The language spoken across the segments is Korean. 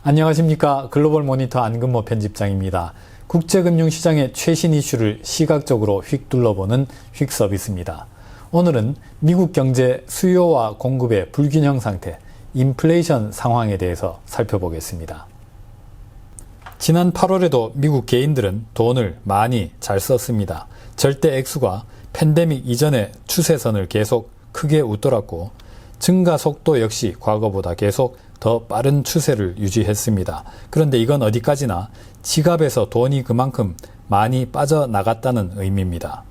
안녕하십니까. 글로벌 모니터 안근모 편집장입니다. 국제금융시장의 최신 이슈를 시각적으로 휙 둘러보는 휙 서비스입니다. 오늘은 미국 경제 수요와 공급의 불균형 상태, 인플레이션 상황에 대해서 살펴보겠습니다. 지난 8월에도 미국 개인들은 돈을 많이 잘 썼습니다. 절대 액수가 팬데믹 이전의 추세선을 계속 크게 웃돌았고 증가 속도 역시 과거보다 계속 더 빠른 추세를 유지했습니다. 그런데 이건 어디까지나 지갑에서 돈이 그만큼 많이 빠져나갔다는 의미입니다.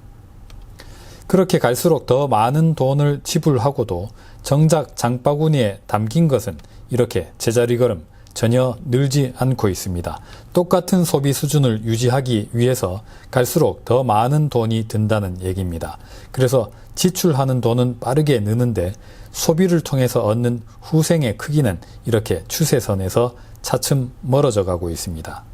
그렇게 갈수록 더 많은 돈을 지불하고도 정작 장바구니에 담긴 것은 이렇게 제자리걸음 전혀 늘지 않고 있습니다. 똑같은 소비 수준을 유지하기 위해서 갈수록 더 많은 돈이 든다는 얘기입니다. 그래서 지출하는 돈은 빠르게 느는데 소비를 통해서 얻는 후생의 크기는 이렇게 추세선에서 차츰 멀어져 가고 있습니다.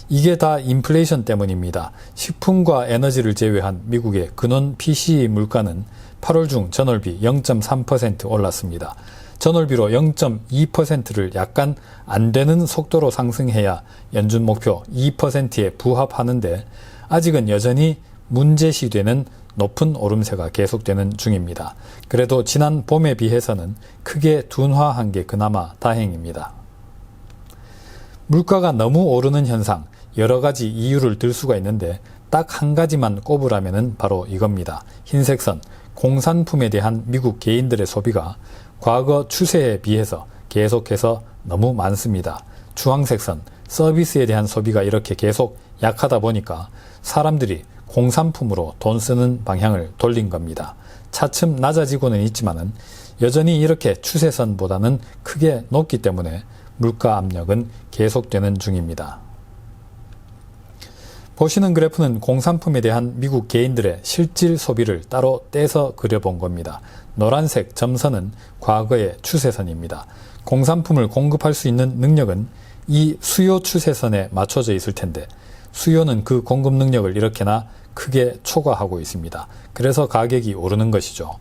이게 다 인플레이션 때문입니다. 식품과 에너지를 제외한 미국의 근원 PCE 물가는 8월 중 전월비 0.3% 올랐습니다. 전월비로 0.2%를 약간 안 되는 속도로 상승해야 연준 목표 2%에 부합하는데 아직은 여전히 문제시되는 높은 오름세가 계속되는 중입니다. 그래도 지난 봄에 비해서는 크게 둔화한 게 그나마 다행입니다. 물가가 너무 오르는 현상, 여러 가지 이유를 들 수가 있는데 딱 한 가지만 꼽으라면 바로 이겁니다. 흰색 선, 공산품에 대한 미국 개인들의 소비가 과거 추세에 비해서 계속해서 너무 많습니다. 주황색 선, 서비스에 대한 소비가 이렇게 계속 약하다 보니까 사람들이 공산품으로 돈 쓰는 방향을 돌린 겁니다. 차츰 낮아지고는 있지만은 여전히 이렇게 추세선보다는 크게 높기 때문에 물가 압력은 계속되는 중입니다. 보시는 그래프는 공산품에 대한 미국 개인들의 실질 소비를 따로 떼서 그려본 겁니다. 노란색 점선은 과거의 추세선입니다. 공산품을 공급할 수 있는 능력은 이 수요 추세선에 맞춰져 있을 텐데 수요는 그 공급 능력을 이렇게나 크게 초과하고 있습니다. 그래서 가격이 오르는 것이죠.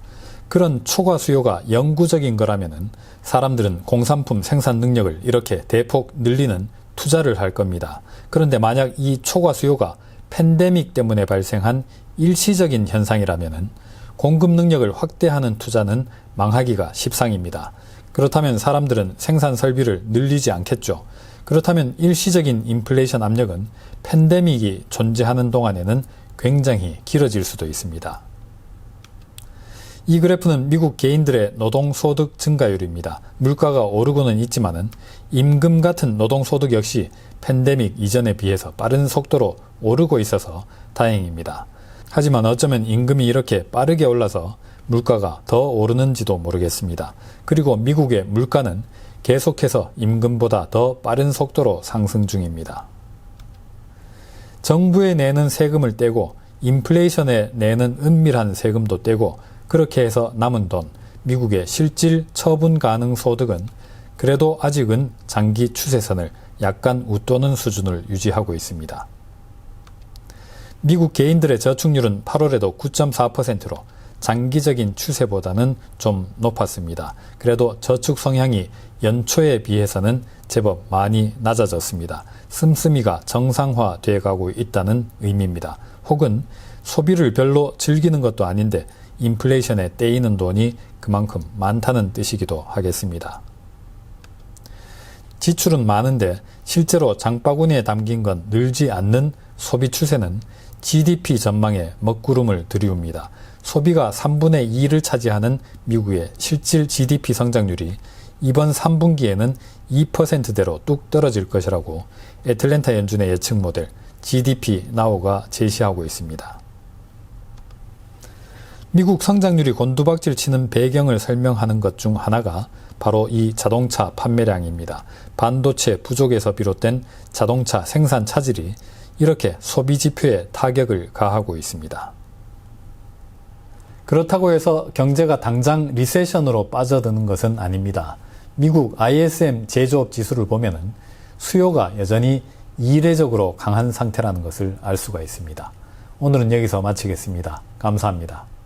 그런 초과 수요가 영구적인 거라면은 사람들은 공산품 생산 능력을 이렇게 대폭 늘리는 투자를 할 겁니다. 그런데 만약 이 초과 수요가 팬데믹 때문에 발생한 일시적인 현상이라면은 공급 능력을 확대하는 투자는 망하기가 십상입니다. 그렇다면 사람들은 생산 설비를 늘리지 않겠죠. 그렇다면 일시적인 인플레이션 압력은 팬데믹이 존재하는 동안에는 굉장히 길어질 수도 있습니다. 이 그래프는 미국 개인들의 노동소득 증가율입니다. 물가가 오르고는 있지만은 임금 같은 노동소득 역시 팬데믹 이전에 비해서 빠른 속도로 오르고 있어서 다행입니다. 하지만 어쩌면 임금이 이렇게 빠르게 올라서 물가가 더 오르는지도 모르겠습니다. 그리고 미국의 물가는 계속해서 임금보다 더 빠른 속도로 상승 중입니다. 정부에 내는 세금을 떼고 인플레이션에 내는 은밀한 세금도 떼고 그렇게 해서 남은 돈, 미국의 실질 처분 가능 소득은 그래도 아직은 장기 추세선을 약간 웃도는 수준을 유지하고 있습니다. 미국 개인들의 저축률은 8월에도 9.4%로 장기적인 추세보다는 좀 높았습니다. 그래도 저축 성향이 연초에 비해서는 제법 많이 낮아졌습니다. 씀씀이가 정상화돼 가고 있다는 의미입니다. 혹은 소비를 별로 즐기는 것도 아닌데 인플레이션에 떼이는 돈이 그만큼 많다는 뜻이기도 하겠습니다. 지출은 많은데 실제로 장바구니에 담긴 건 늘지 않는 소비 추세는 GDP 전망에 먹구름을 들이웁니다. 소비가 3분의 2를 차지하는 미국의 실질 GDP 성장률이 이번 3분기에는 2%대로 뚝 떨어질 것이라고 애틀랜타 연준의 예측 모델 GDP 나우가 제시하고 있습니다. 미국 성장률이 곤두박질 치는 배경을 설명하는 것 중 하나가 바로 이 자동차 판매량입니다. 반도체 부족에서 비롯된 자동차 생산 차질이 이렇게 소비 지표에 타격을 가하고 있습니다. 그렇다고 해서 경제가 당장 리세션으로 빠져드는 것은 아닙니다. 미국 ISM 제조업 지수를 보면은 수요가 여전히 이례적으로 강한 상태라는 것을 알 수가 있습니다. 오늘은 여기서 마치겠습니다. 감사합니다.